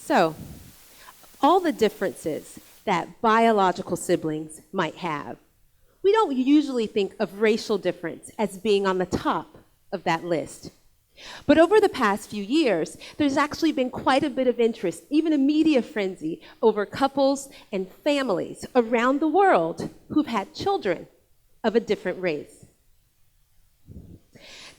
So, all the differences that biological siblings might have, we don't usually think of racial difference as being on the top of that list. But over the past few years, there's actually been quite a bit of interest, even a media frenzy, over couples and families around the world who've had children of a different race.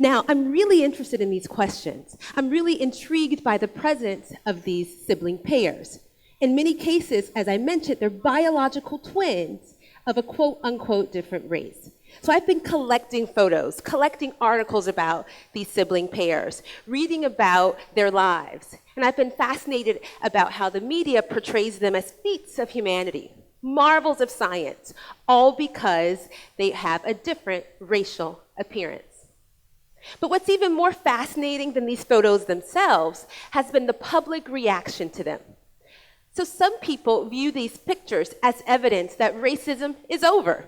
Now, I'm really interested in these questions. I'm really intrigued by the presence of these sibling pairs. In many cases, as I mentioned, they're biological twins of a quote-unquote different race. So I've been collecting photos, collecting articles about these sibling pairs, reading about their lives, and I've been fascinated about how the media portrays them as feats of humanity, marvels of science, all because they have a different racial appearance. But what's even more fascinating than these photos themselves has been the public reaction to them. So some people view these pictures as evidence that racism is over.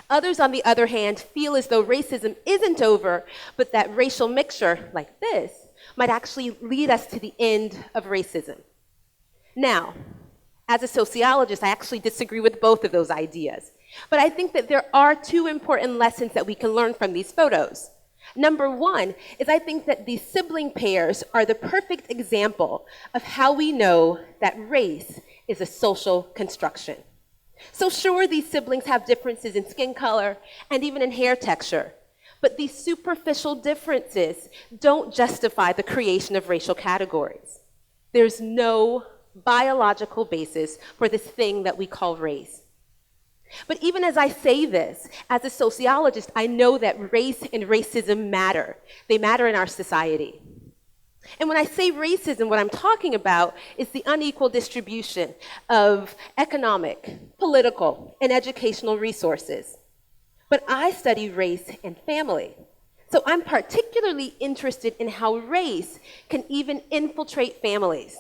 Others, on the other hand, feel as though racism isn't over, but that racial mixture, like this, might actually lead us to the end of racism. Now, as a sociologist, I actually disagree with both of those ideas. But I think that there are two important lessons that we can learn from these photos. Number one is I think that these sibling pairs are the perfect example of how we know that race is a social construction. So sure, these siblings have differences in skin color and even in hair texture, but these superficial differences don't justify the creation of racial categories. There's no biological basis for this thing that we call race. But even as I say this, as a sociologist, I know that race and racism matter. They matter in our society. And when I say racism, what I'm talking about is the unequal distribution of economic, political, and educational resources. But I study race and family. So I'm particularly interested in how race can even infiltrate families.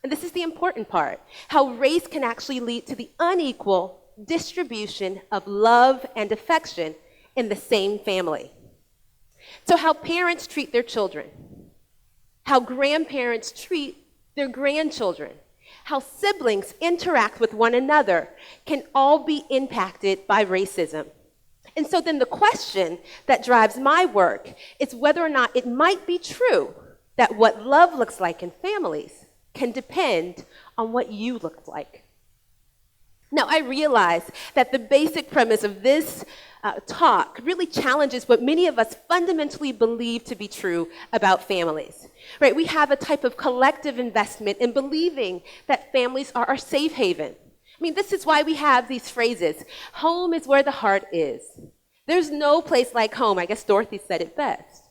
And this is the important part, how race can actually lead to the unequal distribution of love and affection in the same family. So how parents treat their children, how grandparents treat their grandchildren, how siblings interact with one another can all be impacted by racism. And so then the question that drives my work is whether or not it might be true that what love looks like in families can depend on what you look like. Now, I realize that the basic premise of this talk really challenges what many of us fundamentally believe to be true about families. Right? We have a type of collective investment in believing that families are our safe haven. I mean, this is why we have these phrases. Home is where the heart is. There's no place like home. I guess Dorothy said it best.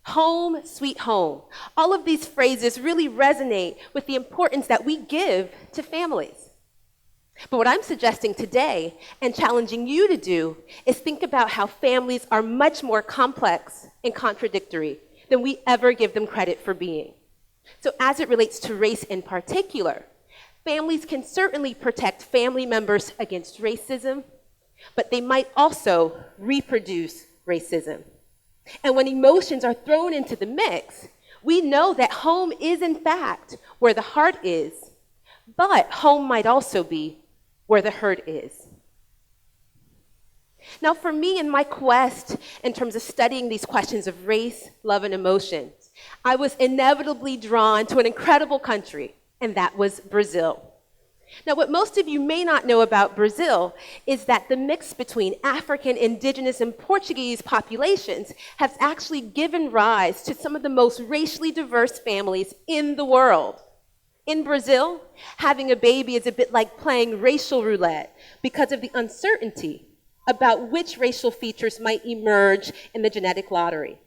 Home, sweet home. All of these phrases really resonate with the importance that we give to families. But what I'm suggesting today and challenging you to do is think about how families are much more complex and contradictory than we ever give them credit for being. So as it relates to race in particular, families can certainly protect family members against racism, but they might also reproduce racism. And when emotions are thrown into the mix, we know that home is in fact where the heart is, but home might also be where the hurt is. Now, for me, in my quest in terms of studying these questions of race, love, and emotions, I was inevitably drawn to an incredible country, and that was Brazil. Now, what most of you may not know about Brazil is that the mix between African, indigenous, and Portuguese populations has actually given rise to some of the most racially diverse families in the world. In Brazil, having a baby is a bit like playing racial roulette because of the uncertainty about which racial features might emerge in the genetic lottery.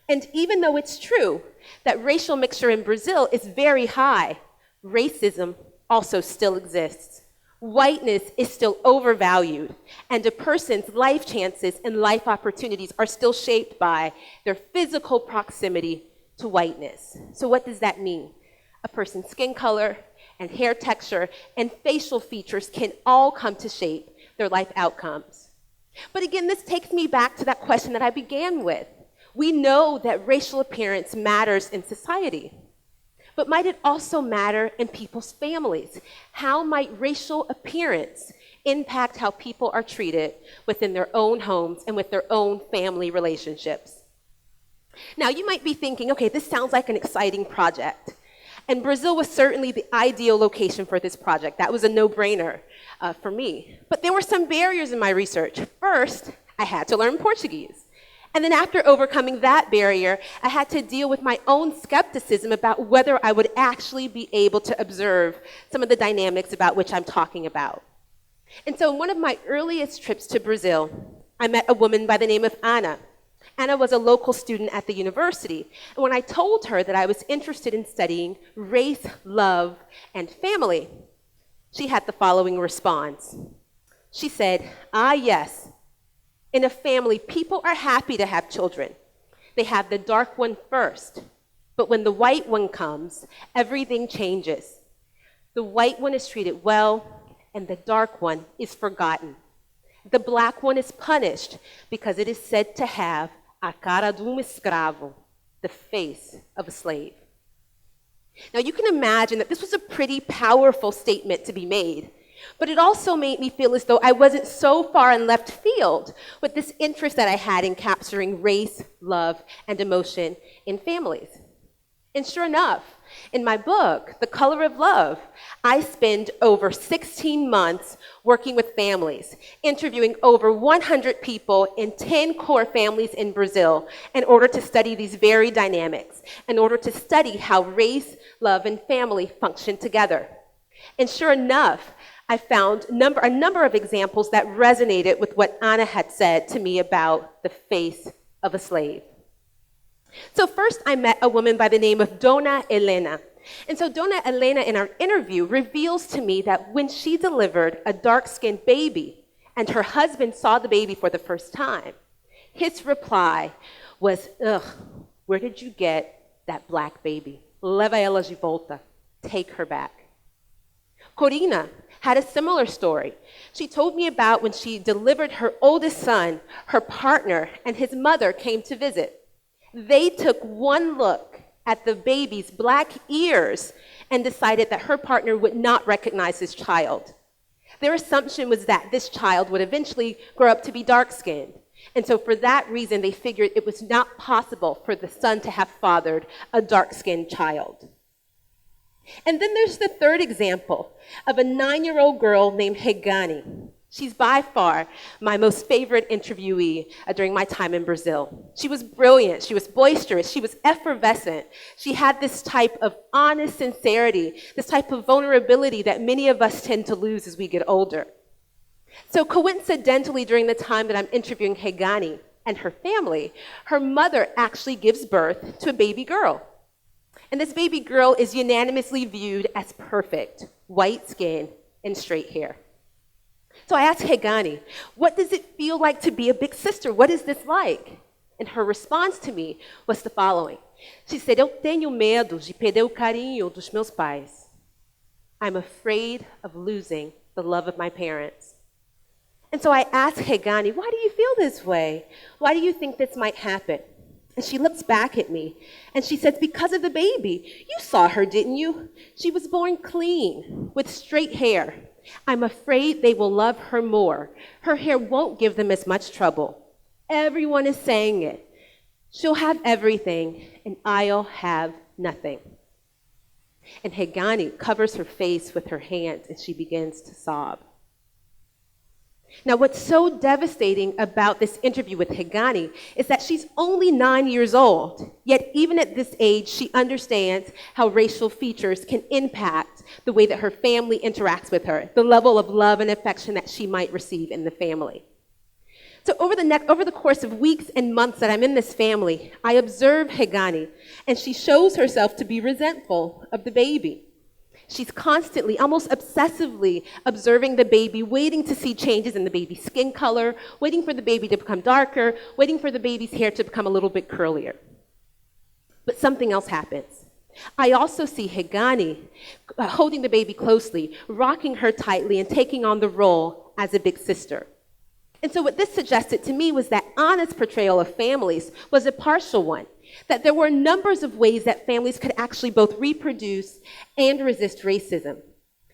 And even though it's true that racial mixture in Brazil is very high, racism also still exists. Whiteness is still overvalued, and a person's life chances and life opportunities are still shaped by their physical proximity to whiteness. So what does that mean? A person's skin color and hair texture and facial features can all come to shape their life outcomes. But again, this takes me back to that question that I began with. We know that racial appearance matters in society. But might it also matter in people's families? How might racial appearance impact how people are treated within their own homes and with their own family relationships? Now, you might be thinking, okay, this sounds like an exciting project. And Brazil was certainly the ideal location for this project. That was a no-brainer for me. But there were some barriers in my research. First, I had to learn Portuguese. And then after overcoming that barrier, I had to deal with my own skepticism about whether I would actually be able to observe some of the dynamics about which I'm talking about. And so in one of my earliest trips to Brazil, I met a woman by the name of Ana. Ana was a local student at the university. And when I told her that I was interested in studying race, love, and family, she had the following response. She said, "Ah, yes. In a family, people are happy to have children. They have the dark one first. But when the white one comes, everything changes. The white one is treated well, and the dark one is forgotten. The black one is punished because it is said to have a cara de escravo, the face of a slave." Now you can imagine that this was a pretty powerful statement to be made. But it also made me feel as though I wasn't so far in left field with this interest that I had in capturing race, love, and emotion in families. And sure enough, in my book, The Color of Love, I spend over 16 months working with families, interviewing over 100 people in 10 core families in Brazil in order to study these very dynamics, in order to study how race, love, and family function together. And sure enough, I found a number of examples that resonated with what Ana had said to me about the face of a slave. So first, I met a woman by the name of Dona Elena. And so Dona Elena, in our interview, reveals to me that when she delivered a dark-skinned baby and her husband saw the baby for the first time, his reply was, "Ugh, where did you get that black baby? Leva ela de volta. Take her back." Katina had a similar story. She told me about when she delivered her oldest son, her partner and his mother came to visit. They took one look at the baby's black ears and decided that her partner would not recognize his child. Their assumption was that this child would eventually grow up to be dark-skinned. And so for that reason, they figured it was not possible for the son to have fathered a dark-skinned child. And then there's the third example of a 9-year-old girl named Hagane. She's by far my most favorite interviewee during my time in Brazil. She was brilliant, she was boisterous, she was effervescent. She had this type of honest sincerity, this type of vulnerability that many of us tend to lose as we get older. So coincidentally, during the time that I'm interviewing Hagane and her family, her mother actually gives birth to a baby girl. And this baby girl is unanimously viewed as perfect, white skin and straight hair. So I asked Hagane, what does it feel like to be a big sister? What is this like? And her response to me was the following. She said, "Eu tenho medo de perder o carinho dos meus pais. I'm afraid of losing the love of my parents." And so I asked Hagane, why do you feel this way? Why do you think this might happen? And she looks back at me and she says, "Because of the baby. You saw her, didn't you? She was born clean with straight hair. I'm afraid they will love her more. Her hair won't give them as much trouble. Everyone is saying it. She'll have everything and I'll have nothing." And Hagane covers her face with her hands and she begins to sob. Now, what's so devastating about this interview with Hagane is that she's only 9 years old, yet even at this age, she understands how racial features can impact the way that her family interacts with her, the level of love and affection that she might receive in the family. So over the course of weeks and months that I'm in this family, I observe Hagane, and she shows herself to be resentful of the baby. She's constantly, almost obsessively, observing the baby, waiting to see changes in the baby's skin color, waiting for the baby to become darker, waiting for the baby's hair to become a little bit curlier. But something else happens. I also see Hagane holding the baby closely, rocking her tightly, and taking on the role as a big sister. And so what this suggested to me was that honest portrayal of families was a partial one, that there were numbers of ways that families could actually both reproduce and resist racism.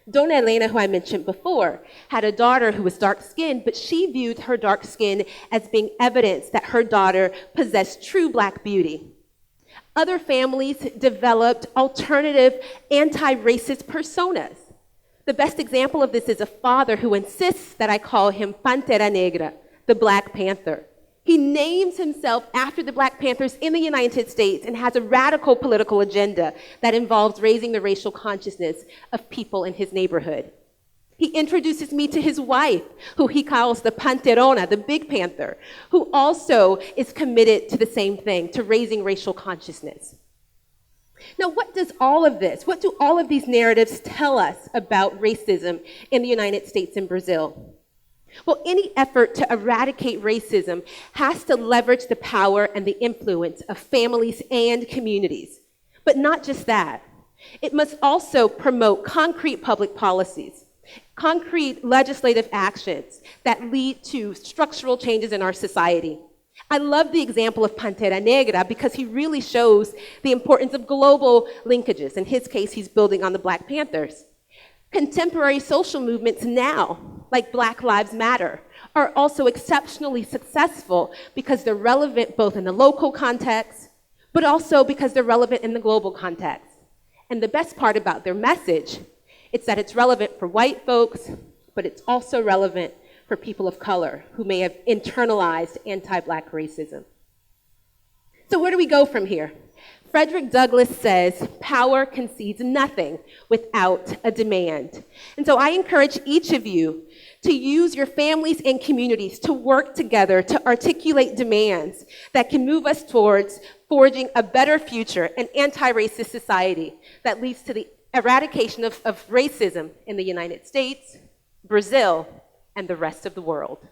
Dona Elena, who I mentioned before, had a daughter who was dark-skinned, but she viewed her dark skin as being evidence that her daughter possessed true Black beauty. Other families developed alternative anti-racist personas. The best example of this is a father who insists that I call him Pantera Negra, the Black Panther. He names himself after the Black Panthers in the United States and has a radical political agenda that involves raising the racial consciousness of people in his neighborhood. He introduces me to his wife, who he calls the Panterona, the Big Panther, who also is committed to the same thing, to raising racial consciousness. Now, what do all of these narratives tell us about racism in the United States and Brazil? Well, any effort to eradicate racism has to leverage the power and the influence of families and communities. But not just that. It must also promote concrete public policies, concrete legislative actions that lead to structural changes in our society. I love the example of Pantera Negra because he really shows the importance of global linkages. In his case, he's building on the Black Panthers. Contemporary social movements now, like Black Lives Matter, are also exceptionally successful because they're relevant both in the local context, but also because they're relevant in the global context. And the best part about their message, it's that it's relevant for white folks, but it's also relevant for people of color who may have internalized anti-Black racism. So where do we go from here? Frederick Douglass says, power concedes nothing without a demand. And so I encourage each of you to use your families and communities to work together to articulate demands that can move us towards forging a better future, an anti-racist society that leads to the eradication of racism in the United States, Brazil, and the rest of the world.